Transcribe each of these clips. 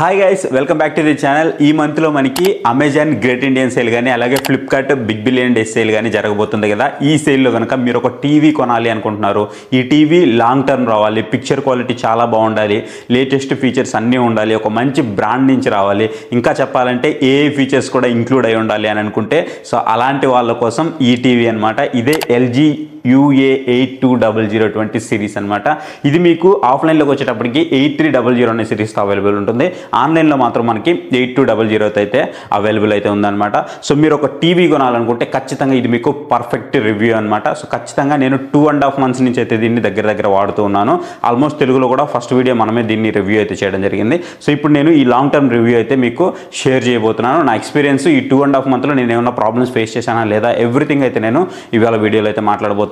Hi guys, welcome back to the channel. ఈ మంత్లో మనకి అమెజాన్ గ్రేట్ ఇండియన్ సేల్ కానీ అలాగే Flipkart big billion days sale కానీ జరగబోతుంది కదా. ఈ సేల్లో కనుక మీరు ఒక టీవీ కొనాలి అనుకుంటున్నారు, ఈ టీవీ లాంగ్ టర్మ్ రావాలి, పిక్చర్ క్వాలిటీ చాలా బాగుండాలి, లేటెస్ట్ ఫీచర్స్ అన్నీ ఉండాలి, ఒక మంచి బ్రాండ్ నుంచి రావాలి, ఇంకా చెప్పాలంటే ఏ ఫీచర్స్ కూడా ఇంక్లూడ్ అయి ఉండాలి అని అనుకుంటే సో అలాంటి వాళ్ళ కోసం ఈ టీవీ అనమాట. ఇదే ఎల్జీ UA8200 సిరీస్ అనమాట. ఇది మీకు ఆఫ్లైన్లోకి వచ్చేటప్పటికి 8300 అనే సిరీస్తో అవైలబుల్ ఉంటుంది. ఆన్లైన్లో మాత్రం మనకి 8200 అయితే అవైలబుల్ అయితే ఉందన్నమాట. సో మీరు ఒక టీవీ కొనాలనుకుంటే ఖచ్చితంగా ఇది మీకు పర్ఫెక్ట్ రివ్యూ అనమాట. సో ఖచ్చితంగా నేను 2.5 months నుంచి అయితే దీన్ని దగ్గర వాడుతూ ఉన్నాను. ఆల్మోస్ట్ తెలుగులో కూడా ఫస్ట్ వీడియో మనమే దీన్ని రివ్యూ అయితే చేయడం జరిగింది. సో ఇప్పుడు నేను ఈ లాంగ్ టర్మ్ రివ్యూ అయితే మీకు షేర్ చేయబోతున్నాను. నా ఎక్స్పీరియన్స్ ఈ 2.5 monthsలో నేను ఏమైనా ప్రాబ్లమ్స్ ఫేస్ చేశానా లేదా ఎవ్రీథింగ్ అయితే నేను ఇవాళ వీడియోలో అయితే మాట్లాడబోతున్నాను.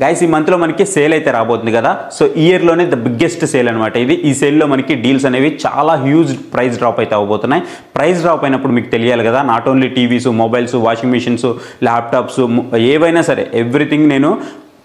గైస్, ఈ మంత్లో మనకి సేల్ అయితే రాబోతుంది కదా. సో ఈ ఇయర్లోనే ద బిగ్గెస్ట్ సేల్ అనమాట ఇది. ఈ సేల్లో మనకి డీల్స్ అనేవి చాలా హ్యూజ్ ప్రైస్ డ్రాప్ అయితే అవబోతున్నాయి. ప్రైస్ డ్రాప్ అయినప్పుడు మీకు తెలియాలి కదా, not only TVs, mobiles, washing machines, laptops ఏవైనా సరే ఎవ్రీథింగ్ నేను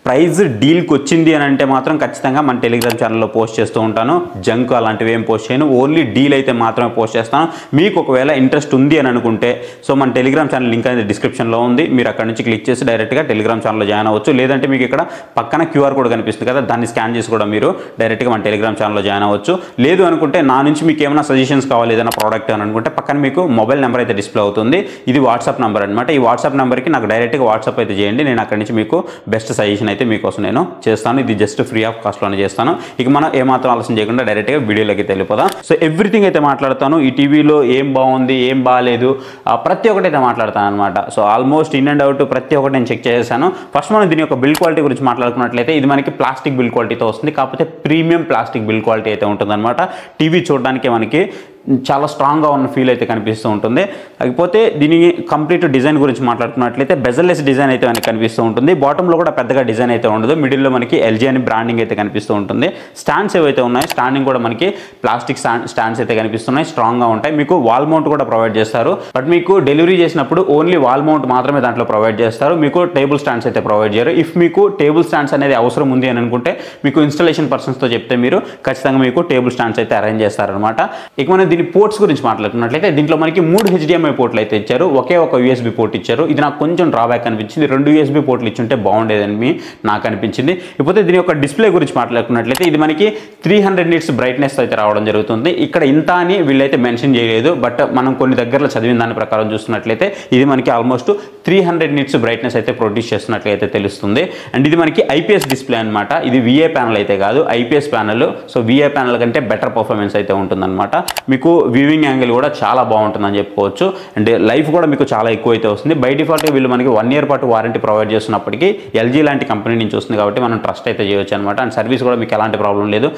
ప్రైస్ డీల్కి వచ్చింది అని అంటే మాత్రం ఖచ్చితంగా మన టెలిగ్రామ్ ఛానల్లో పోస్ట్ చేస్తూ ఉంటాను. జంక్ అలాంటివి ఏం పోస్ట్ చేయను, ఓన్లీ డీల్ అయితే మాత్రమే పోస్ట్ చేస్తాను. మీకు ఒకవేళ ఇంట్రెస్ట్ ఉంది అని అనుకుంటే సో మన టెలిగ్రామ్ ఛానల్ లింక్ అనేది డిస్క్రిప్షన్లో ఉంది. మీరు అక్కడ నుంచి క్లిక్ చేసి డైరెక్ట్గా టెలిగ్రామ్ ఛానల్లో జాయిన్ అవ్వచ్చు. లేదంటే మీకు ఇక్కడ పక్కన QR కోడ్ కనిపిస్తుంది కదా, దాన్ని స్కాన్ చేసి కూడా మీరు డైరెక్ట్గా మన టెలిగ్రామ్ ఛానల్లో జాయిన్ అవ్వచ్చు. లేదు అనుకుంటే నా నుంచి మీకు ఏమైనా సజెషన్స్ కావాలి, ఏదైనా ప్రోడక్ట్ అని అనుకుంటే పక్కన మీకు మొబైల్ నెంబర్ అయితే డిస్ప్లే అవుతుంది. ఇది వాట్సాప్ నెంబర్ అనమాట. ఈ వాట్సాప్ నెంబర్కి నాకు డైరెక్ట్గా వాట్సాప్ అయితే చేయండి. నేను అక్కడి నుంచి మీకు బెస్ట్ సజెషన్ అయితే మీకోసం నేను చేస్తాను. ఇది జస్ట్ ఫ్రీ ఆఫ్ కాస్ట్లోనే చేస్తాను. ఇక మనం ఏమాత్రం ఆలస్యం చేయకుండా డైరెక్ట్గా వీడియోలోకి వెళ్ళిపోదాం. సో ఎవ్రీథింగ్ అయితే మాట్లాడతాను. ఈ టీవీలో ఏం బాగుంది, ఏం బాగాలేదు, ప్రతి ఒక్కటి అయితే మాట్లాడతాను అనమాట. So almost in and out ప్రతి ఒక్కటి నేను చెక్ చేశాను. ఫస్ట్ మనం దీని యొక్క బిల్డ్ క్వాలిటీ గురించి మాట్లాడుకున్నట్లయితే ఇది మనకి ప్లాస్టిక్ బిల్డ్ క్వాలిటీతో వస్తుంది. కాకపోతే ప్రీమియం ప్లాస్టిక్ బిల్డ్ క్వాలిటీ అయితే ఉంటుందన్నమాట. టీవీ చూడడానికి మనకి చాలా స్ట్రాంగ్గా ఉన్న ఫీల్ అయితే కనిపిస్తూ ఉంటుంది. కాకపోతే దీని కంప్లీట్ డిజైన్ గురించి మాట్లాడుకున్నట్లయితే బెజల్లెస్ డిజైన్ అయితే మనకి కనిపిస్తూ ఉంటుంది. బాటంలో కూడా పెద్దగా డిజైన్ అయితే ఉండదు. మిడిల్లో మనకి LG అని బ్రాండింగ్ అయితే కనిపిస్తూ ఉంటుంది. స్టాండ్స్ ఏవైతే ఉన్నాయో స్టాండింగ్ కూడా మనకి ప్లాస్టిక్ స్టాండ్స్ అయితే కనిపిస్తున్నాయి, స్ట్రాంగ్గా ఉంటాయి. మీకు వాల్ మౌంట్ కూడా ప్రొవైడ్ చేస్తారు. బట్ మీకు డెలివరీ చేసినప్పుడు ఓన్లీ వాల్ మౌంట్ మాత్రమే దాంట్లో ప్రొవైడ్ చేస్తారు. మీకు టేబుల్ స్టాండ్స్ అయితే ప్రొవైడ్ చేయరు. ఇఫ్ మీకు టేబుల్ స్టాండ్స్ అనేది అవసరం ఉంది అని అనుకుంటే మీకు ఇన్స్టాలేషన్ పర్సన్స్తో చెప్తే మీరు ఖచ్చితంగా మీకు టేబుల్ స్టాండ్స్ అయితే అరేంజ్ చేస్తారనమాట. ఇక మనం దీని పోర్ట్స్ గురించి మాట్లాడుకున్నట్లయితే దీంట్లో మనకి 3 HDMI పోర్ట్లు అయితే ఇచ్చారు, ఒకే ఒక USB పోర్ట్ ఇచ్చారు. ఇది నాకు కొంచెం డ్రాబ్యాక్ అనిపించింది. 2 USB పోర్ట్లు ఇచ్చుంటే బాగుండేదని నాకు అనిపించింది. ఇకపోతే దీని యొక్క డిస్ప్లే గురించి మాట్లాడుకున్నట్లయితే ఇది మనకి 300 nits బ్రైట్నెస్ అయితే రావడం జరుగుతుంది. ఇక్కడ ఇంత అని వీళ్ళైతే మెన్షన్ చేయలేదు, బట్ మనం కొన్ని దగ్గరలో చదివిన దాని ప్రకారం చూస్తున్నట్లయితే ఇది మనకి ఆల్మోస్ట్ 300 nits బ్రైట్నెస్ అయితే ప్రొడ్యూస్ చేస్తున్నట్లయితే తెలుస్తుంది. అండ్ ఇది మనకి IPS డిస్ప్లే అనమాట. ఇది VA ప్యానల్ అయితే కాదు, IPS panel. So VA panel కంటే బెటర్ పర్ఫార్మెన్స్ అయితే ఉంటుందన్నమాట. మీకు వ్యూవింగ్ యాంగిల్ కూడా చాలా బాగుంటుందని చెప్పుకోవచ్చు. అండ్ లైఫ్ కూడా మీకు చాలా ఎక్కువ అయితే వస్తుంది. బై డిఫాల్ట్ వీళ్ళు మనకి 1 year పాటు వారంటీ ప్రొవైడ్ చేస్తున్నప్పటికీ LG లాంటి కంపెనీ నుంచి వస్తుంది కాబట్టి మనం ట్రస్ట్ అయితే చేయొచ్చు అనమాట. అండ్ సర్వీస్ కూడా మీకు ఎలాంటి ప్రాబ్లం లేదు.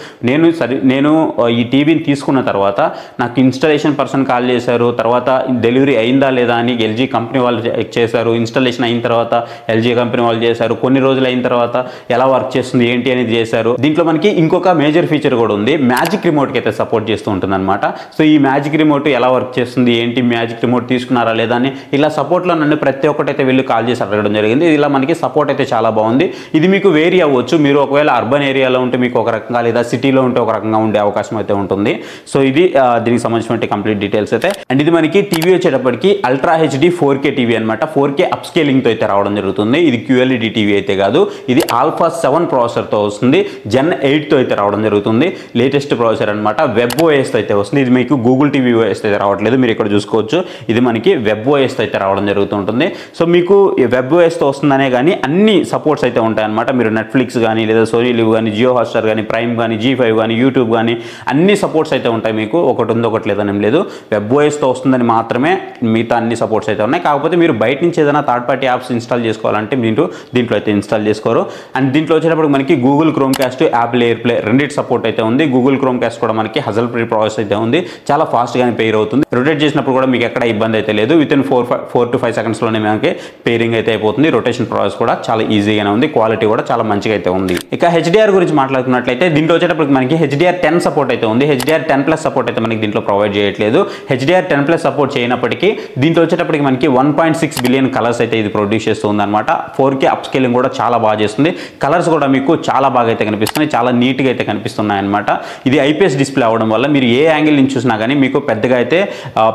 నేను ఈ టీవీని తీసుకున్న తర్వాత నాకు ఇన్స్టాలేషన్ పర్సన్ కాల్ చేశారు, తర్వాత డెలివరీ అయిందా లేదా అని LG కంపెనీ వాళ్ళు చెక్ చేశారు. ఇన్స్టాలేషన్ అయిన తర్వాత LG కంపెనీ వాళ్ళు చేశారు. కొన్ని రోజులు అయిన తర్వాత ఎలా వర్క్ చేస్తుంది ఏంటి అనేది చేశారు. దీంట్లో మనకి ఇంకొక మేజర్ ఫీచర్ కూడా ఉంది, మ్యాజిక్ రిమోట్కి అయితే సపోర్ట్ చేస్తూ ఉంటుంది అనమాట. సో ఈ మ్యాజిక్ రిమోట్ ఎలా వర్క్ చేస్తుంది ఏంటి, మ్యాజిక్ రిమోట్ తీసుకున్నారా లేదా అని ఇలా సపోర్ట్లో నన్ను ప్రతి ఒక్కటి అయితే వీళ్ళు కాల్ చేసి అడగడం జరిగింది. ఇలా మనకి సపోర్ట్ అయితే చాలా బాగుంది. ఇది మీకు వేరీ అవ్వచ్చు. మీరు ఒకవేళ అర్బన్ ఏరియాలో ఉంటే మీకు ఒక రకంగా, లేదా సిటీలో ఉంటే ఒక రకంగా ఉండే అవకాశం అయితే ఉంటుంది. సో ఇది దీనికి సంబంధించిన కంప్లీట్ డీటెయిల్స్ అయితే. అండ్ ఇది మనకి టీవీ వచ్చేటప్పటికి అల్ట్రా HD 4K టీవీ అనమాట. 4K అప్స్కేలింగ్తో అయితే రావడం జరుగుతుంది. ఇది QLED టీవీ అయితే కాదు, ఇది Alpha 7 ప్రాసెసర్తో వస్తుంది. Gen 8తో అయితే రావడం జరుగుతుంది. లేటెస్ట్ ప్రాసెసర్ అనమాట. WebOS అయితే వస్తుంది. ఇది మీకు Google TV OS అయితే రావట్లేదు, మీరు ఇక్కడ చూసుకోవచ్చు. ఇది మనకి WebOS అయితే రావడం జరుగుతుంటుంది. సో మీకు WebOSతో వస్తుందనే కానీ అన్ని సపోర్ట్స్ అయితే ఉంటాయన్నమాట. మీరు నెట్ఫ్లిక్స్ కానీ, లేదా సోనీ లివ్ కానీ, జియో హాట్స్టార్ కానీ, ప్రైమ్ కానీ, G5 కానీ, యూట్యూబ్ కానీ అన్ని సపోర్ట్స్ అయితే ఉంటాయి. మీకు ఒకటి ఉంది ఒకటి లేదని ఏం లేదు. WebOSతో వస్తుందని మాత్రమే మిగతా అన్ని సపోర్ట్స్ అయితే ఉన్నాయి. కాకపోతే మీరు బయట నుంచి ఏదైనా థర్డ్ పార్టీ యాప్స్ ఇన్స్టాల్ చేసుకోవాలంటే మీరు దీంట్లో అయితే ఇన్స్టాల్ చేసుకోరు. అండ్ దీంట్లో వచ్చేటప్పుడు మనకి Google Chromecast, Apple AirPlay రెండింటి సపోర్ట్ అయితే ఉంది. Google Chromecast కూడా మనకి హజల్ ఫ్రీ ప్రాసెస్ అయితే ఉంది. చాలా ఫాస్ట్గానే పేర్ అవుతుంది. రొటేట్ చేసినప్పుడు కూడా మీకు ఎక్కడ ఇబ్బంది అయితే లేదు. విత్ ఇన్ 4 to 5 secondsలోనే మనకి పేరింగ్ అయితే అయిపోతుంది. రొటేషన్ ప్రాసెస్ కూడా చాలా ఈజీగానే ఉంది. క్వాలిటీ కూడా చాలా మంచిగా అయితే ఉంది. ఇక HDR గురించి మాట్లాడుకున్నట్లయితే దీంట్లో వచ్చేటప్పుడు మనకి HDR10 సపోర్ట్ అయితే ఉంది. HDR10+ సపోర్ట్ అయితే మనకి దీంట్లో ప్రొవైడ్ చేయట్లేదు. HDR10+ సపోర్ట్ చేయనప్పటికీ దీంట్లో వచ్చేటప్పటికి మనకి 1.6 billion మిలియన్ కలర్స్ అయితే ఇది ప్రొడ్యూస్ చేస్తుంది అనమాట. 4K అప్ స్కేలింగ్ కూడా చాలా బాగా చేస్తుంది. కలర్స్ కూడా మీకు చాలా బాగా అయితే కనిపిస్తున్నాయి, చాలా నీట్గా అయితే కనిపిస్తున్నాయి అనమాట. ఇది IPS డిస్ప్లే అవడం వల్ల మీరు ఏ యాంగిల్ నుంచి చూసినా కానీ మీకు పెద్దగా అయితే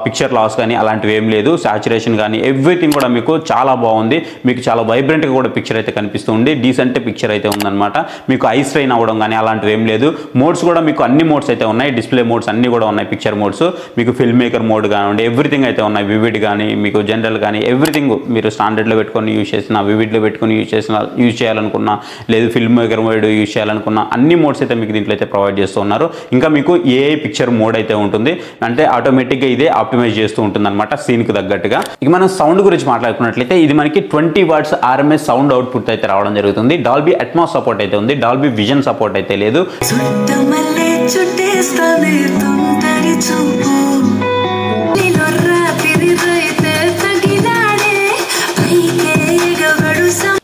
పిక్చర్ లాస్ కానీ అలాంటివి ఏం లేదు. సాచురేషన్ కానీ ఎవ్రీథింగ్ కూడా మీకు చాలా బాగుంది. మీకు చాలా వైబ్రెంట్గా కూడా పిక్చర్ అయితే కనిపిస్తుంది. డీసెంట్ పిక్చర్ అయితే ఉందన్నమాట. మీకు ఐ స్ట్రెయిన్ అవ్వడం కానీ అలాంటివి ఏం లేదు. మోడ్స్ కూడా మీకు అన్ని మోడ్స్ అయితే ఉన్నాయి. డిస్ప్లే మోడ్స్ అన్ని కూడా ఉన్నాయి. పిక్చర్ మోడ్స్ మీకు ఫిల్మ్ మేకర్ మోడ్ కానివ్వండి, ఎవ్రీథింగ్ అయితే ఉన్నాయి. వివిడ్ కానీ మీకు జనరల్ కానీ ఎవ్రీథింగ్ మీరు స్టాండర్డ్లో పెట్టుకొని యూజ్ చేసిన, వివిడ్లో పెట్టుకొని యూజ్ చేయాలనుకున్నా, లేదు ఫిల్మ్ మేకర్ మోడ్ యూజ్ చేయాలనుకున్నా అన్ని మోడ్స్ అయితే మీకు దీంట్లో అయితే ప్రొవైడ్ చేస్తూ ఉన్నారు. ఇంకా మీకు AI పిక్చర్ మోడ్ అయితే ఉంటుంది. అంటే ఆటోమేటిక్గా ఇదే ఆప్టిమైజ్ చేస్తూ ఉంటుంది అనమాట సీన్కి తగ్గట్టుగా. ఇక మనం సౌండ్ గురించి మాట్లాడుకున్నట్లయితే ఇది మనకి 20 వాట్స్ RMS సౌండ్ అవుట్పుట్ అయితే రావడం జరుగుతుంది. డాల్బీ అట్మాస్ సపోర్ట్ అయితే ఉంది. డాల్బీ విజన్ సపోర్ట్ అయితే లేదు.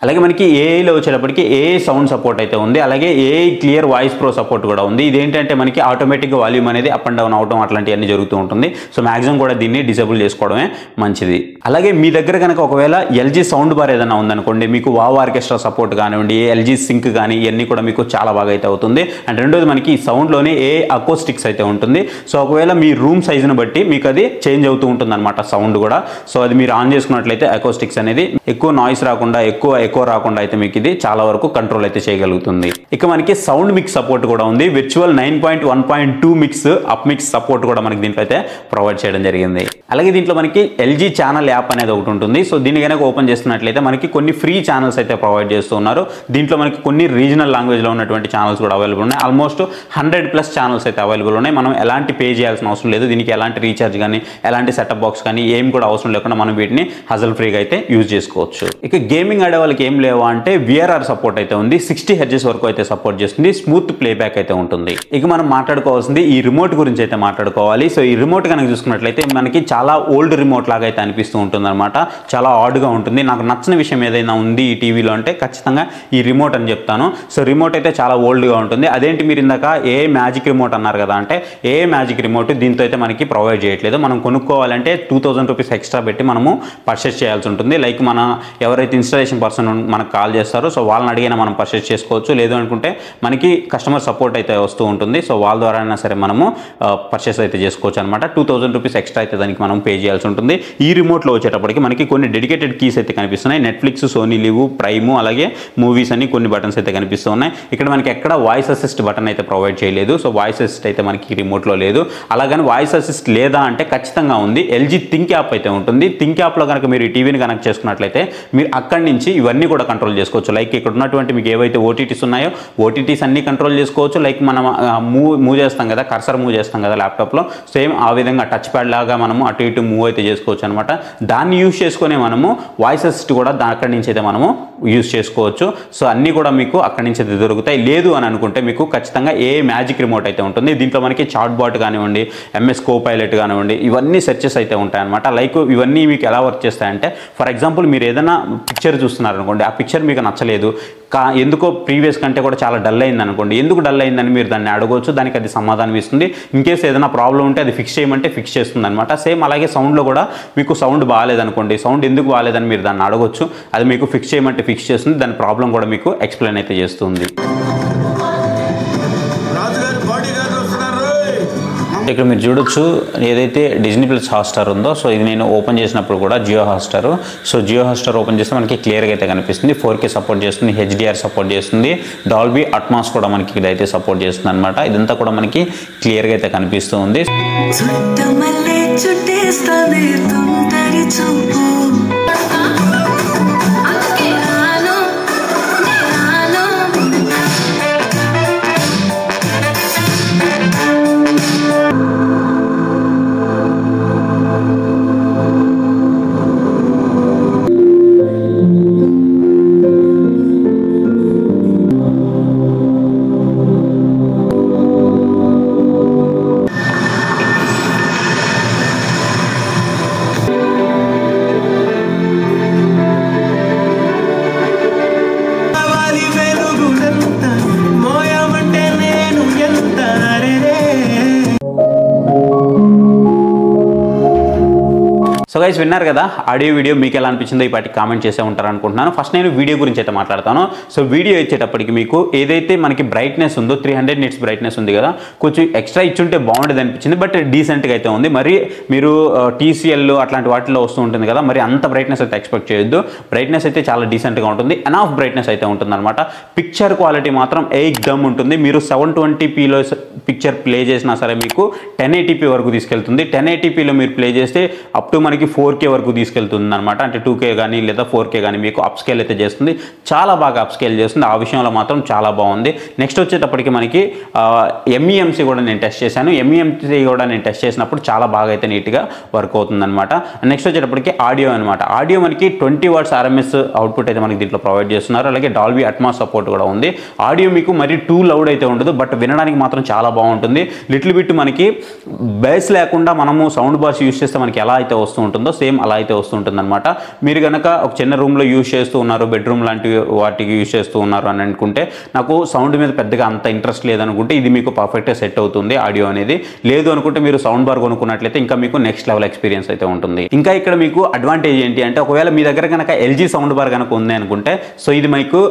అలాగే మనకి ఏఐలో వచ్చేటప్పటికి AI సౌండ్ సపోర్ట్ అయితే ఉంది. అలాగే AI clear voice pro support కూడా ఉంది. ఇదేంటంటే మనకి ఆటోమేటిక్గా వాల్యూమ్ అనేది అప్ అండ్ డౌన్ అవడం అట్లాంటివన్నీ జరుగుతూ ఉంటుంది. సో మాక్సిమం కూడా దీన్ని డిసేబుల్ చేసుకోవడమే మంచిది. అలాగే మీ దగ్గర కనుక ఒకవేళ LG సౌండ్ బార్ ఏదైనా ఉందనుకోండి, మీకు వావ్ ఆర్కెస్ట్రా సపోర్ట్ కానివ్వండి, LG సింక్ కానీ ఇవన్నీ కూడా మీకు చాలా బాగా అయితే అవుతుంది. అండ్ రెండోది మనకి ఈ సౌండ్లోనే AI అకోస్టిక్స్ అయితే ఉంటుంది. సో ఒకవేళ మీ రూమ్ సైజుని బట్టి మీకు అది చేంజ్ అవుతూ ఉంటుంది అనమాట సౌండ్ కూడా. సో అది మీరు ఆన్ చేసుకున్నట్లయితే అకోస్టిక్స్ అనేది ఎక్కువ నాయిస్ రాకుండా, ఎక్కువ రాకుండా అయితే మీకు ఇది చాలా వరకు కంట్రోల్ అయితే చేయగలుగుతుంది. ఇక మనకి సౌండ్ మిక్స్ సపోర్ట్ కూడా ఉంది. Virtual 9.1.2 mix up mix support కూడా మనకి దీంట్లో అయితే ప్రొవైడ్ చేయడం జరిగింది. అలాగే దీంట్లో మనకి LG ఛానల్ యాప్ అనేది ఒకటి ఉంటుంది. సో దీన్ని కనుక ఓపెన్ చేస్తున్నట్లయితే మనకి కొన్ని ఫ్రీ ఛానల్స్ అయితే ప్రొవైడ్ చేస్తూ ఉన్నారు. దీంట్లో మనకి కొన్ని రీజనల్ లాంగ్వేజ్లో ఉన్నటువంటి ఛానల్స్ కూడా అవైలబుల్ ఉన్నాయి. ఆల్మోస్ట్ 100+ ఛానల్స్ అయితే అవైలబుల్ ఉన్నాయి. మనం ఎలాంటి పే చేయాల్సిన అవసరం లేదు. దీనికి ఎలాంటి రీఛార్జ్ కానీ, ఎలాంటి సెటప్ బాక్స్ కానీ ఏం కూడా అవసరం లేకుండా మనం వీటిని హజల్ ఫ్రీగా అయితే యూజ్ చేసుకోవచ్చు. ఇక గేమింగ్ ఆడే వాళ్ళకి ఏం లేవా అంటే VRR సపోర్ట్ అయితే ఉంది. 60 Hz వరకు అయితే సపోర్ట్ చేస్తుంది. స్మూత్ ప్లేబ్యాక్ అయితే ఉంటుంది. ఇక మనం మాట్లాడుకోవాల్సింది ఈ రిమోట్ గురించి అయితే మాట్లాడుకోవాలి. సో ఈ రిమోట్ కనుక చూసుకున్నట్లయితే మనకి చాలా ఓల్డ్ రిమోట్ లాగా అయితే అనిపిస్తూ ఉంటుంది అనమాట. చాలా ఆడ్గా ఉంటుంది. నాకు నచ్చిన విషయం ఏదైనా ఉంది ఈ టీవీలో అంటే ఖచ్చితంగా ఈ రిమోట్ అని చెప్తాను. సో రిమోట్ అయితే చాలా ఓల్డ్గా ఉంటుంది. అదేంటి మీరు ఇందాక ఏ మ్యాజిక్ రిమోట్ అన్నారు కదా అంటే, ఏ మ్యాజిక్ రిమోట్ దీంతో అయితే మనకి ప్రొవైడ్ చేయట్లేదు. మనం కొనుక్కోవాలంటే 2000 రూపీస్ ఎక్స్ట్రా పెట్టి మనము పర్చేస్ చేయాల్సి ఉంటుంది. లైక్ మన ఎవరైతే ఇన్స్టాలేషన్ పర్సన్ మనకు కాల్ చేస్తారో సో వాళ్ళని అడిగినా మనం పర్చేస్ చేసుకోవచ్చు. లేదు అనుకుంటే మనకి కస్టమర్ సపోర్ట్ అయితే వస్తూ ఉంటుంది. సో వాళ్ళ ద్వారా అయినా సరే మనము పర్చేస్ అయితే చేసుకోవచ్చు అనమాట. 2000 రూపీస్ ఎక్స్ట్రా అయితే దానికి మనం పే చేయాల్సి ఉంటుంది. ఈ రిమోట్లో వచ్చేటప్పటికి మనకి కొన్ని డెడికేటెడ్ కీస్ అయితే కనిపిస్తున్నాయి. నెట్ఫ్లిక్స్, సోనీ లివ్, ప్రైమ్, అలాగే మూవీస్ అని కొన్ని బటన్స్ అయితే కనిపిస్తూ ఉన్నాయి. ఇక్కడ మనకి ఎక్కడ వాయిస్ అసిస్ట్ బటన్ అయితే ప్రొవైడ్ చేయలేదు. సో వాయిస్ అసిస్ట్ అయితే మనకి రిమోట్లో లేదు. అలాగని వాయిస్ అసిస్ట్ లేదా అంటే ఖచ్చితంగా ఉంది. LG థింక్ యాప్ అయితే ఉంటుంది. థింక్ యాప్లో కనుక మీరు ఈ టీవీని కనెక్ట్ చేసుకున్నట్లయితే మీరు అక్కడి నుంచి ఇవన్నీ కూడా కంట్రోల్ చేసుకోవచ్చు. లైక్ ఇక్కడ ఉన్నటువంటి మీకు ఏవైతే OTTs ఉన్నాయో OTTs అన్ని కంట్రోల్ చేసుకోవచ్చు. లైక్ మనం మూవ్ చేస్తాం కదా, కర్సర్ మూవ్ చేస్తాం కదా ల్యాప్టాప్లో, సేమ్ ఆ విధంగా టచ్ ప్యాడ్ లాగా మనము అటు ఇటు మూవ్ అయితే చేసుకోవచ్చు అనమాట. దాన్ని యూజ్ చేసుకునే మనము వాయిస్ అసిస్ట్ కూడా అక్కడి నుంచి అయితే మనము యూజ్ చేసుకోవచ్చు. సో అన్నీ కూడా మీకు అక్కడి నుంచి అయితే దొరుకుతాయి. లేదు అని అనుకుంటే మీకు ఖచ్చితంగా మ్యాజిక్ రిమోట్ అయితే ఉంటుంది. దీంట్లో మనకి చాట్ బాట్ కానివ్వండి, MS కోపైలట్ కానివ్వండి, ఇవన్నీ సెర్చెస్ అయితే ఉంటాయన్నమాట. లైక్ ఇవన్నీ మీకు ఎలా వర్క్ చేస్తాయంటే, ఫర్ ఎగ్జాంపుల్ మీరు ఏదైనా పిక్చర్ చూస్తున్నారు అనుకోండి, ఆ పిక్చర్ మీకు నచ్చలేదు, ఎందుకో ప్రీవియస్ కంటే కూడా చాలా డల్ అయింది అనుకోండి, ఎందుకు డల్ అయిందని మీరు దాన్ని అడగవచ్చు. దానికి అది సమాధానం ఇస్తుంది. ఇన్కేస్ ఏదైనా ప్రాబ్లం ఉంటే అది ఫిక్స్ చేయమంటే ఫిక్స్ చేస్తుంది అనమాట. సేమ్ అలాగే సౌండ్లో కూడా మీకు సౌండ్ బాగాలేదనుకోండి, సౌండ్ ఎందుకు బాగాలేదని మీరు దాన్ని అడగవచ్చు. అది మీకు ఫిక్స్ చేయమంటే ఫిక్స్ చేస్తుంది. దాని ప్రాబ్లం కూడా మీకు ఎక్స్ప్లెయిన్ అయితే చేస్తుంది. ఇక్కడ మీరు చూడొచ్చు ఏదైతే డిజ్నీ ప్లస్ హాట్స్టార్ ఉందో, సో ఇది నేను ఓపెన్ చేసినప్పుడు కూడా Jio Hotstar. So Jio Hotstar open చేస్తే మనకి క్లియర్గా అయితే కనిపిస్తుంది. 4K సపోర్ట్ చేస్తుంది, HDR సపోర్ట్ చేస్తుంది, డాల్బీ అట్మాస్ కూడా మనకి ఇదైతే సపోర్ట్ చేస్తుంది అనమాట. ఇదంతా కూడా మనకి క్లియర్గా అయితే కనిపిస్తూ ఉంది. సో గైస్ విన్నారు కదా ఆడియో వీడియో మీకు ఎలా అనిపించిందో ఈ పాటి కామెంట్ చేసే ఉంటారు అనుకుంటున్నాను. ఫస్ట్ నేను వీడియో గురించి అయితే మాట్లాడతాను. సో వీడియో ఇచ్చేటప్పటికి మీకు ఏదైతే మనకి బ్రైట్నెస్ ఉందో 300 నిట్స్ బ్రైట్నెస్ ఉంది కదా, కొంచెం ఎక్స్ట్రా ఇచ్చుంటే బాగుండేది అనిపించింది. బట్ డీసెంట్గా అయితే ఉంది. మరి మీరు TCL అట్లాంటి వాటిలో వస్తూ ఉంటుంది కదా, మరి అంత బ్రైట్నెస్ అయితే ఎక్స్పెక్ట్ చేయొద్దు. బ్రైట్నెస్ అయితే చాలా డీసెంట్గా ఉంటుంది. ఎనాఫ్ బ్రైట్నెస్ అయితే ఉంటుంది అనమాట. పిక్చర్ క్వాలిటీ మాత్రం ఏకదమ్ ఉంటుంది. మీరు 720pలో పిక్చర్ ప్లే చేసినా సరే మీకు 1080p వరకు తీసుకెళ్తుంది. 1080pలో మీరు ప్లే చేస్తే అప్ టు మనకి 4K వరకు తీసుకెళ్తుంది అనమాట. అంటే 2K కానీ లేదా 4K కానీ మీకు అప్ స్కేల్ అయితే చేస్తుంది. చాలా బాగా అప్ స్కేల్ చేస్తుంది. ఆ విషయంలో మాత్రం చాలా బాగుంది. నెక్స్ట్ వచ్చేటప్పటికి మనకి MEMC కూడా నేను టెస్ట్ చేశాను. MEMC కూడా నేను టెస్ట్ చేసినప్పుడు చాలా బాగా అయితే నీట్గా వర్క్ అవుతుంది అనమాట. నెక్స్ట్ వచ్చేటప్పటికి ఆడియో అనమాట. ఆడియో మనకి 20 watts RMS అవుట్పుట్ అయితే మనకి దీంట్లో ప్రొవైడ్ చేస్తున్నారు. అలాగే డాల్బీ అట్మాస్ సపోర్ట్ కూడా ఉంది. ఆడియో మీకు మరి టూ లౌడ్ అయితే ఉండదు, బట్ వినడానికి మాత్రం చాలా బాగుంటుంది. లిటిల్ బిట్ మనకి బేస్ లేకుండా మనము సౌండ్ బార్స్ యూస్ చేస్తే మనకి ఎలా అయితే వస్తూ ఉంటుందో సేమ్ అలా అయితే వస్తూ ఉంటుంది అనమాట. మీరు కనుక ఒక చిన్న రూమ్లో యూజ్ చేస్తూ ఉన్నారు, బెడ్రూమ్ లాంటి వాటికి యూజ్ చేస్తూ ఉన్నారు అని అనుకుంటే, నాకు సౌండ్ మీద పెద్దగా అంత ఇంట్రెస్ట్ లేదనుకుంటే ఇది మీకు పర్ఫెక్ట్గా సెట్ అవుతుంది ఆడియో అనేది. లేదు అనుకుంటే మీరు సౌండ్ బార్ కొనుక్కున్నట్లయితే ఇంకా మీకు నెక్స్ట్ లెవెల్ ఎక్స్పీరియన్స్ అయితే ఉంటుంది. ఇంకా ఇక్కడ మీకు అడ్వాంటేజ్ ఏంటి అంటే, ఒకవేళ మీ దగ్గర కనుక LG సౌండ్ బార్ కనుక ఉంది అనుకుంటే, సో ఇది మీకు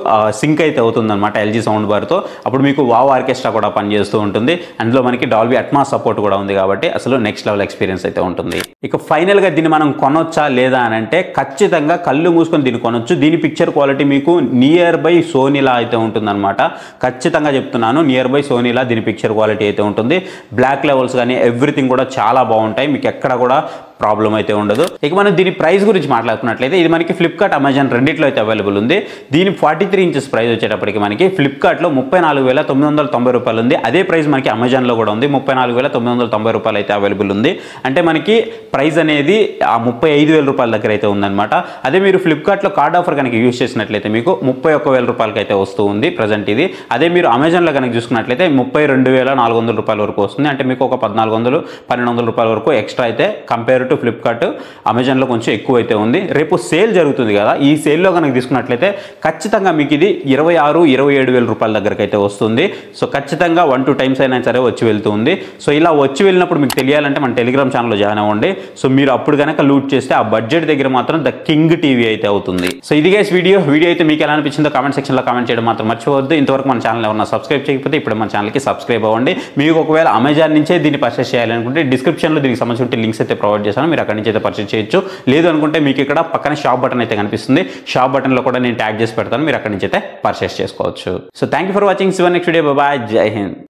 సింక్ అయితే అవుతుంది అనమాట LG సౌండ్ బార్తో. అప్పుడు మీకు వావ్ ఆర్కెస్ట్రా కూడా పనిచేస్తూ ఉంటుంది. అందులో మనకి డాల్బీ అట్మాస్ సపోర్ట్ కూడా ఉంది కాబట్టి అసలు నెక్స్ట్ లెవెల్ ఎక్స్పీరియన్స్ అయితే ఉంటుంది. ఇక ఫైనల్గా దీన్ని మనం కొనొచ్చా లేదా అని అంటే, ఖచ్చితంగా కళ్ళు మూసుకొని దీన్ని కొనొచ్చు. దీని పిక్చర్ క్వాలిటీ మీకు నియర్ బై సోనీలా అయితే ఉంటుందన్నమాట. ఖచ్చితంగా చెప్తున్నాను, నియర్ బై సోనీలా దీని పిక్చర్ క్వాలిటీ అయితే ఉంటుంది. బ్లాక్ లెవెల్స్ కానీ ఎవ్రీథింగ్ కూడా చాలా బాగుంటాయి. మీకు ఎక్కడ కూడా ప్రాబ్లం అయితే ఉండదు. ఇక మనం దీని ప్రైస్ గురించి మాట్లాడుకున్నట్లయితే, ఇది మనకి ఫ్లిప్కార్ట్, అమెజాన్ రెండిట్లో అయితే అవైలబుల్ ఉంది. దీని 43 inches ప్రైస్ వచ్చేటప్పటికి మనకి ఫ్లిప్కార్ట్లో 34,990 రూపాయలు ఉంది. అదే ప్రైస్ మనకి అమెజాన్లో కూడా ఉంది, 34,990 రూపాయలు అయితే అవైలబుల్ ఉంది. అంటే మనకి ప్రైస్ అనేది ఆ 35,000 రూపాయల దగ్గర అయితే ఉందన్నమాట. అదే మీరు ఫ్లిప్కార్ట్లో కార్డ్ ఆఫర్ కనుక యూజ్ చేసినట్లయితే మీకు 31,000 రూపాయలకి అయితే వస్తూ ఉంది ప్రజెంట్ ఇది. అదే మీరు అమెజాన్లో కనుక చూసుకున్నట్లయితే 32,400 రూపాయల వరకు వస్తుంది. అంటే మీకు ఒక 1,400-1,200 రూపాయల వరకు ఎక్స్ట్రా అయితే కంపేర్ టు ఫ్లిప్కార్ట్, అమెజాన్లో కొంచెం ఎక్కువ అయితే ఉంది. రేపు సేల్ జరుగుతుంది కదా, ఈ సేల్లో కనుక తీసుకున్నట్లయితే ఖచ్చితంగా మీకు ఇది 26,000-27,000 రూపాయల దగ్గరకు అయితే వస్తుంది. సో ఖచ్చితంగా 1-2 times అయినా సరే వచ్చి వెళ్తుంది. సో ఇలా వచ్చి వెళ్ళినప్పుడు మీకు తెలియాలంటే మన టెలిగ్రామ్ ఛానల్లో జాయిన్ అవ్వండి. సో మీరు అప్పుడు కనుక లూట్ చేస్తే ఆ బడ్జెట్ దగ్గర మాత్రం ద కింగ్ టీవీ అయితే అవుతుంది. సో ఇది గైస్ వీడియో అయితే మీకు ఎలా అనిపించిందో కామెంట్ సెక్షన్లో కామెంట్ చేయడం మాత్రం మర్చిపోవద్దు. ఇంతవరకు మన ఛానల్ ఎవరైనా సబ్స్క్రైబ్ చేయకపోతే ఇప్పుడు మన ఛానల్కి సబ్స్క్రైబ్ అవ్వండి. మీకు ఒకవేళ అమెజాన్ నుంచే దీన్ని పర్చేస్ చేయాలనుకుంటే డిస్క్రిప్షన్లో దీనికి సంబంధించిన లింక్స్ అయితే ప్రొవైడ్ చేశాను, మీరు అక్కడి నుంచి అయితే పర్చేస్ చేయొచ్చు. లేదు అనుకుంటే మీకు ఇక్కడ పక్కన షాప్ బటన్ అయితే కనిపిస్తుంది, షాప్ బటన్లో కూడా నేను ట్యాగ్ చేసి పెడతాను, మీరు అక్కడి నుంచి అయితే పర్చేస్ చేసుకోవచ్చు. So thank you for watching. Next video. Bye, జై హింద్.